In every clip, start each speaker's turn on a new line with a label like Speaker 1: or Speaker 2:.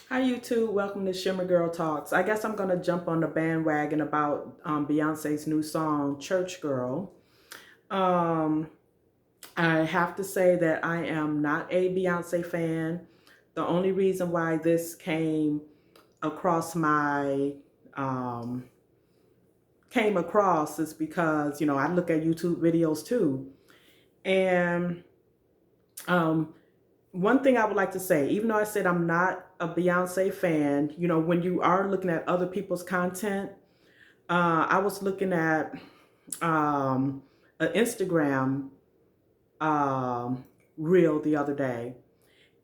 Speaker 1: Hi YouTube, welcome to Shimmer Girl Talks. I guess I'm going to jump on the bandwagon about Beyonce's new song, Church Girl. Um, I have to say that I am not a Beyonce fan. The only reason why this came across my um, came across is because I look at YouTube videos too, and um, one thing I would like to say, even though I said I'm not a Beyonce fan, when you are looking at other people's content, I was looking at um, an Instagram um, reel the other day.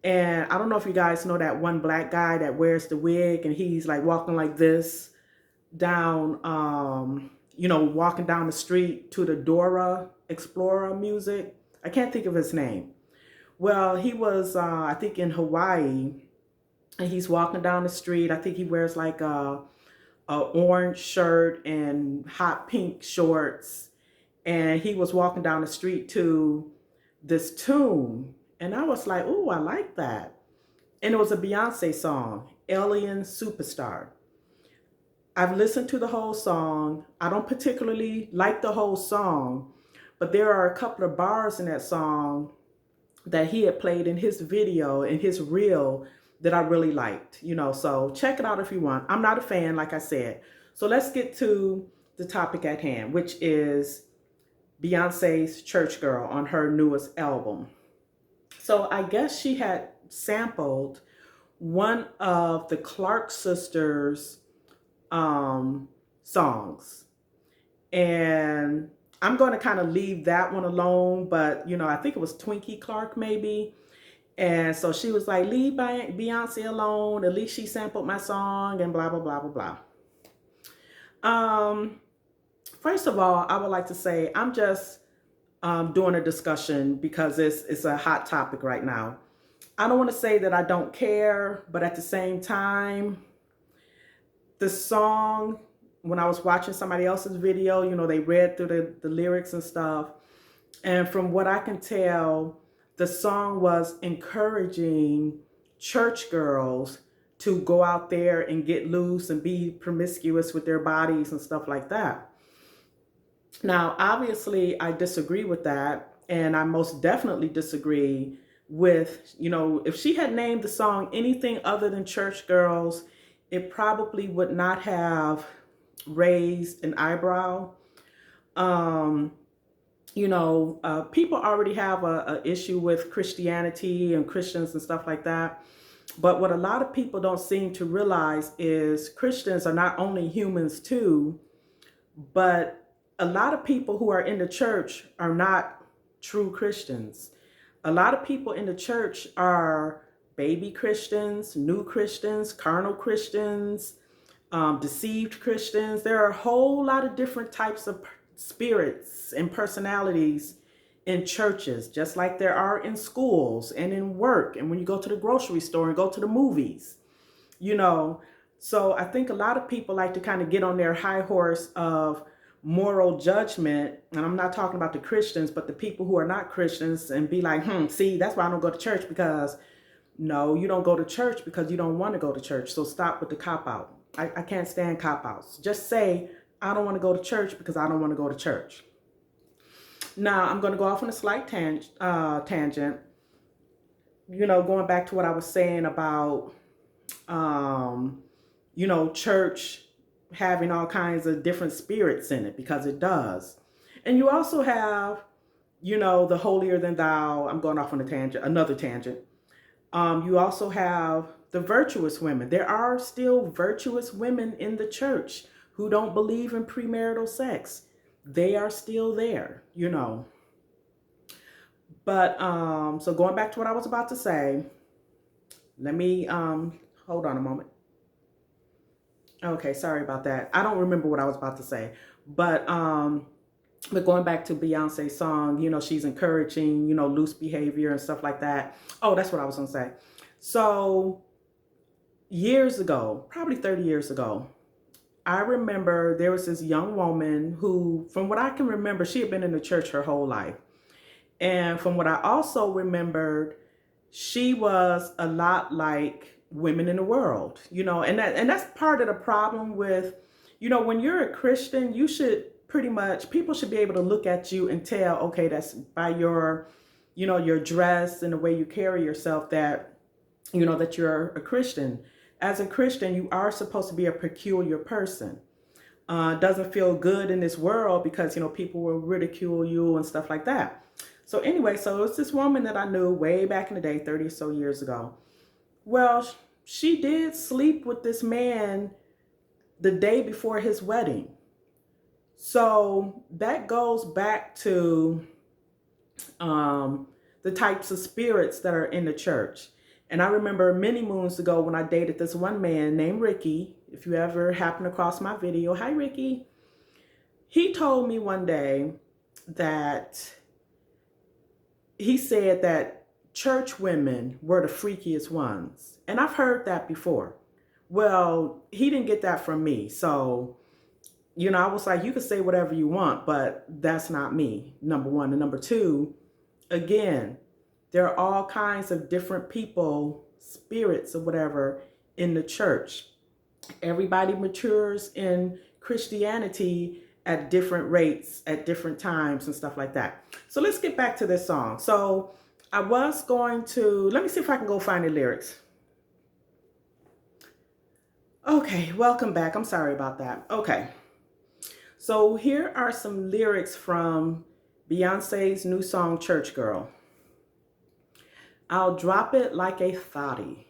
Speaker 1: And I don't know if you guys know that one black guy that wears the wig and he's like walking like this down, walking down the street to the Dora Explorer music. I can't think of his name. Well, he was, I think, in Hawaii, and he's walking down the street. I think he wears like a orange shirt and hot pink shorts, and he was walking down the street to this tune, and I was like, "Ooh, I like that." And it was a Beyonce song, "Alien Superstar." I've listened to the whole song. I don't particularly like the whole song, but there are a couple of bars in that song that he had played in his video, in his reel, that I really liked, so check it out if you want. I'm not a fan, like I said. So let's get to the topic at hand, which is Beyonce's Church Girl on her newest album. So I guess she had sampled one of the Clark sisters' songs. And I'm going to kind of leave that one alone, but I think it was Twinkieclark maybe. And so she was like, leave Beyonce alone. At least she sampled my song and blah, blah, blah, blah, blah. First of all, I would like to say I'm just doing a discussion because it's a hot topic right now. I don't want to say that I don't care, but at the same time, the song, when I was watching somebody else's video, they read through the lyrics and stuff. And from what I can tell, the song was encouraging church girls to go out there and get loose and be promiscuous with their bodies and stuff like that. Now, obviously, I disagree with that. And I most definitely disagree with, if she had named the song anything other than church girls, it probably would not have raised an eyebrow. People already have a issue with Christianity and Christians and stuff like that. But what a lot of people don't seem to realize is Christians are not only humans too, but a lot of people who are in the church are not true Christians. A lot of people in the church are baby Christians, new Christians, carnal Christians, deceived Christians. There are a whole lot of different types of spirits and personalities in churches, just like there are in schools and in work and when you go to the grocery store and go to the movies, you know. So I think a lot of people like to kind of get on their high horse of moral judgment, and I'm not talking about the Christians, but the people who are not Christians, and be like, see, that's why I don't go to church. Because no, you don't go to church because you don't want to go to church. So stop with the cop out. I can't stand cop outs. Just say, I don't want to go to church because I don't want to go to church. Now, I'm going to go off on a slight tangent, going back to what I was saying about, church having all kinds of different spirits in it, because it does. And you also have, the holier than thou. I'm going off on a tangent, another tangent. You also have the virtuous women. There are still virtuous women in the church who don't believe in premarital sex. They are still there, But so going back to what I was about to say, let me hold on a moment. Okay, sorry about that. I don't remember what I was about to say. But going back to Beyonce's song, she's encouraging, loose behavior and stuff like that. Oh, that's what I was going to say. So years ago, probably 30 years ago, I remember there was this young woman who, from what I can remember, she had been in the church her whole life. And from what I also remembered, she was a lot like women in the world, and that's part of the problem with, when you're a Christian, you should pretty much, people should be able to look at you and tell, okay, that's by your, your dress and the way you carry yourself, that, that you're a Christian. As a Christian, you are supposed to be a peculiar person. Doesn't feel good in this world because, people will ridicule you and stuff like that. So anyway, so it's this woman that I knew way back in the day, 30 or so years ago. Well, she did sleep with this man the day before his wedding. So that goes back to the types of spirits that are in the church. And I remember many moons ago when I dated this one man named Ricky. If you ever happen across my video, hi Ricky. He told me one day that he said that church women were the freakiest ones. And I've heard that before. Well, he didn't get that from me. So, I was like, you can say whatever you want, but that's not me, number one. And number two, again, there are all kinds of different people, spirits or whatever in the church. Everybody matures in Christianity at different rates, at different times and stuff like that. So let's get back to this song. So I was going to, let me see if I can go find the lyrics. Okay, welcome back. I'm sorry about that. Okay. So here are some lyrics from Beyonce's new song, Church Girl. I'll drop it like a thotty.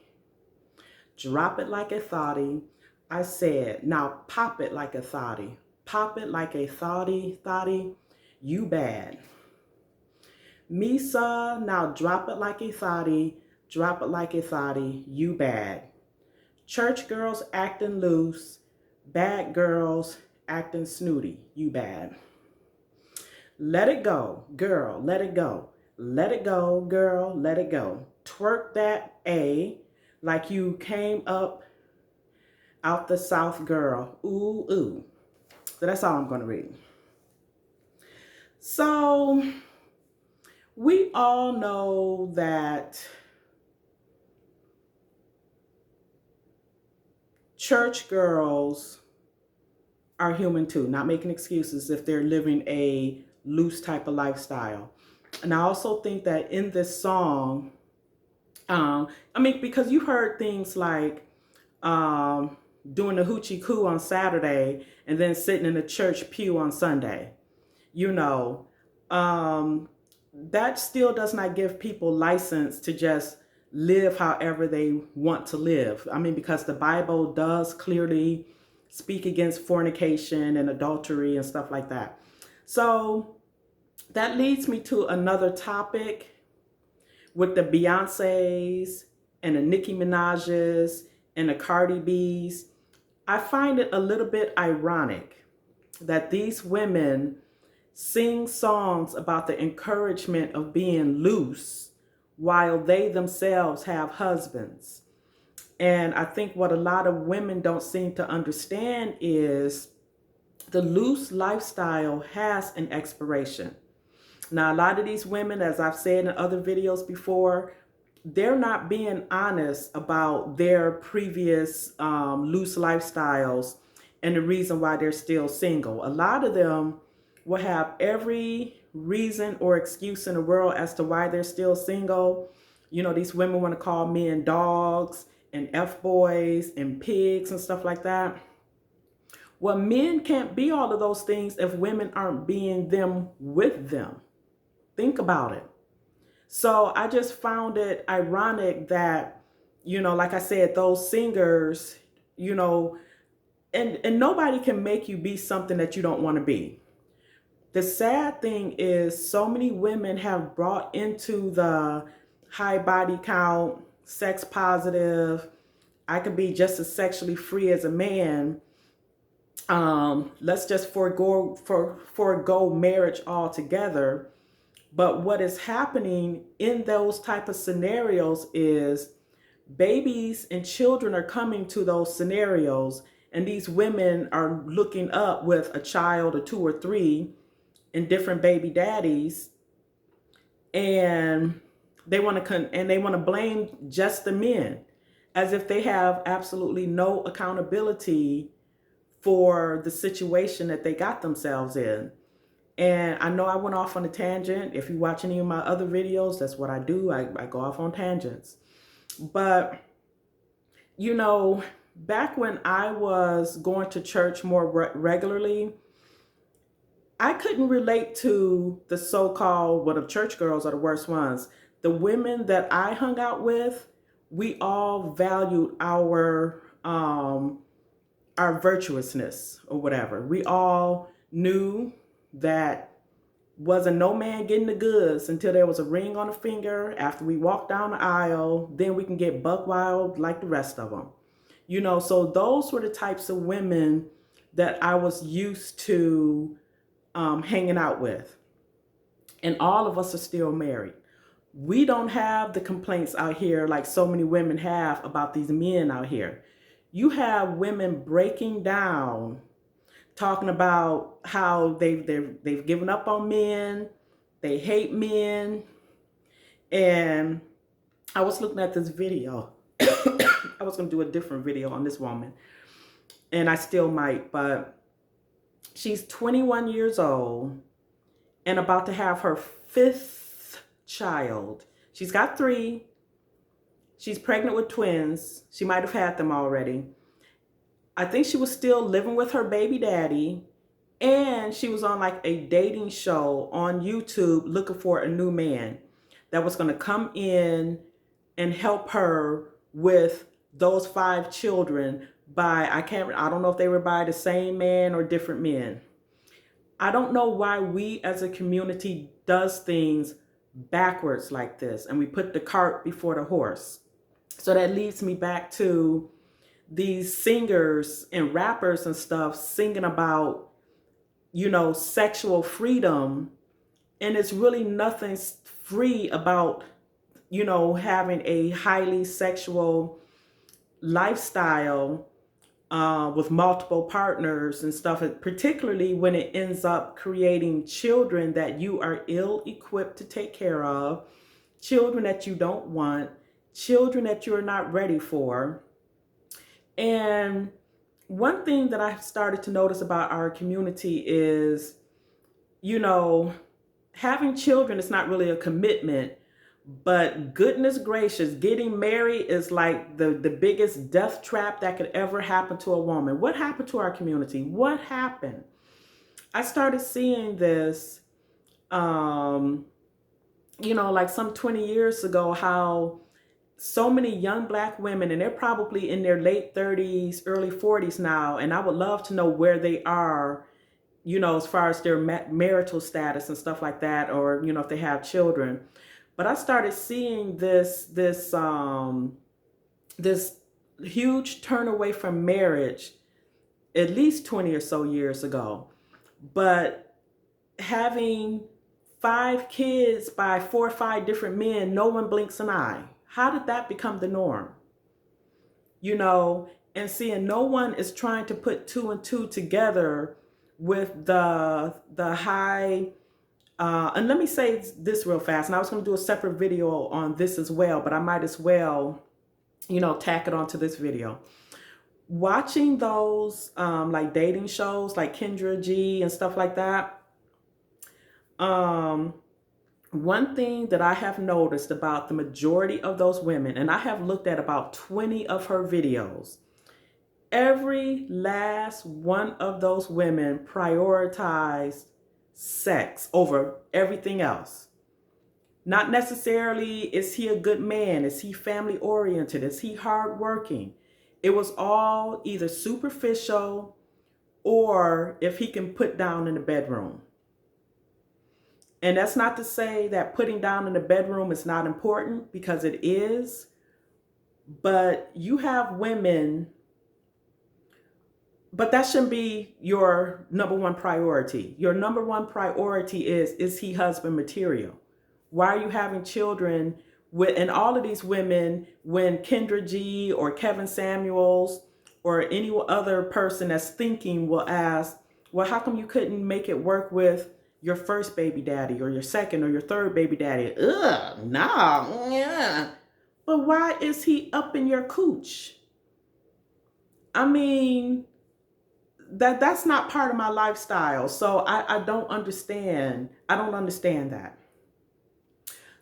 Speaker 1: Drop it like a thotty. I said, now pop it like a thotty. Pop it like a thotty, thotty. You bad. Misa, now drop it like a thotty. Drop it like a thotty. You bad. Church girls acting loose. Bad girls acting snooty. You bad. Let it go, girl, let it go. Let it go, girl, let it go. Twerk that A like you came up out the South, girl. Ooh, ooh. So that's all I'm going to read. So we all know that church girls are human too, not making excuses if they're living a loose type of lifestyle. And I also think that in this song, because you heard things like doing the hoochie coo on Saturday and then sitting in the church pew on Sunday, that still does not give people license to just live however they want to live. Because the Bible does clearly speak against fornication and adultery and stuff like that. So that leads me to another topic with the Beyoncés and the Nicki Minaj's and the Cardi B's. I find it a little bit ironic that these women sing songs about the encouragement of being loose while they themselves have husbands. And I think what a lot of women don't seem to understand is the loose lifestyle has an expiration. Now, a lot of these women, as I've said in other videos before, they're not being honest about their previous loose lifestyles and the reason why they're still single. A lot of them will have every reason or excuse in the world as to why they're still single. These women want to call men dogs and F-boys and pigs and stuff like that. Well, men can't be all of those things if women aren't being them with them. Think about it. So I just found it ironic that, like I said, those singers, and nobody can make you be something that you don't want to be. The sad thing is so many women have brought into the high body count, sex positive, I could be just as sexually free as a man. Let's just forego marriage altogether. But what is happening in those type of scenarios is babies and children are coming to those scenarios, and these women are looking up with a child or two or three and different baby daddies, and they want to blame just the men. as if they have absolutely no accountability for the situation that they got themselves in. And I know I went off on a tangent. If you watch any of my other videos, that's what I do. I go off on tangents. But, you know, back when I was going to church more regularly, I couldn't relate to the so-called, well, the church girls are the worst ones. The women that I hung out with, we all valued our virtuousness or whatever. We all knew that wasn't no man getting the goods until there was a ring on the finger. After we walked down the aisle, then we can get buck wild like the rest of them. You know, so those were the types of women that I was used to hanging out with. And all of us are still married. We don't have the complaints out here like so many women have about these men out here. You have women breaking down, talking about how they've given up on men, they hate men. And I was looking at this video. I was going to do a different video on this woman, and I still might, but she's 21 years old and about to have her 5th child. She's got 3. She's pregnant with twins. She might have had them already. I think she was still living with her baby daddy, and she was on like a dating show on YouTube looking for a new man that was going to come in and help her with those 5 children by, I don't know if they were by the same man or different men. I don't know why we as a community does things backwards like this, and we put the cart before the horse. So that leads me back to these singers and rappers and stuff singing about, you know, sexual freedom. And it's really nothing free about, you know, having a highly sexual lifestyle with multiple partners and stuff, particularly when it ends up creating children that you are ill-equipped to take care of, children that you don't want, children that you're not ready for. And one thing that I've started to notice about our community is, you know, having children is not really a commitment, but goodness gracious, getting married is like the biggest death trap that could ever happen to a woman. What happened to our community? What happened? I started seeing this, you know, like some 20 years ago, how so many young Black women, and they're probably in their late 30s, early 40s now, and I would love to know where they are, you know, as far as their marital status and stuff like that, or, you know, if they have children. But I started seeing this huge turn away from marriage at least 20 or so years ago. But having 5 kids by 4 or 5 different men, no one blinks an eye. How did that become the norm? You know, and seeing no one is trying to put 2 and 2 together with the high, and let me say this real fast, and I was going to do a separate video on this as well, but I might as well, you know, tack it onto this video. Watching those like dating shows like Kendra G and stuff like that, one thing that I have noticed about the majority of those women, and I have looked at about 20 of her videos, every last one of those women prioritized sex over everything else. Not necessarily, is he a good man? Is he family oriented? Is he hardworking? It was all either superficial or if he can put down in the bedroom. And that's not to say that putting down in the bedroom is not important, because it is. But you have women, but that shouldn't be your number one priority. Your number one priority is he husband material? Why are you having children with, and all of these women, when Kendra G or Kevin Samuels or any other person that's thinking will ask, well, how come you couldn't make it work with your first baby daddy or your second or your third baby daddy? Ugh, nah, yeah. But why is he up in your cooch? I mean, that's not part of my lifestyle. So I don't understand. I don't understand that.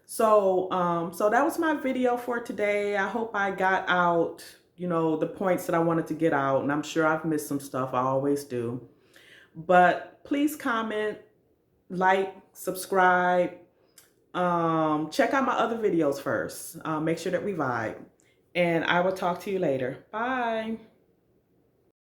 Speaker 1: So so that was my video for today. I hope I got out, you know, the points that I wanted to get out, and I'm sure I've missed some stuff. I always do. But please comment, like, subscribe. Check out my other videos first. Make sure that we vibe. And I will talk to you later. Bye.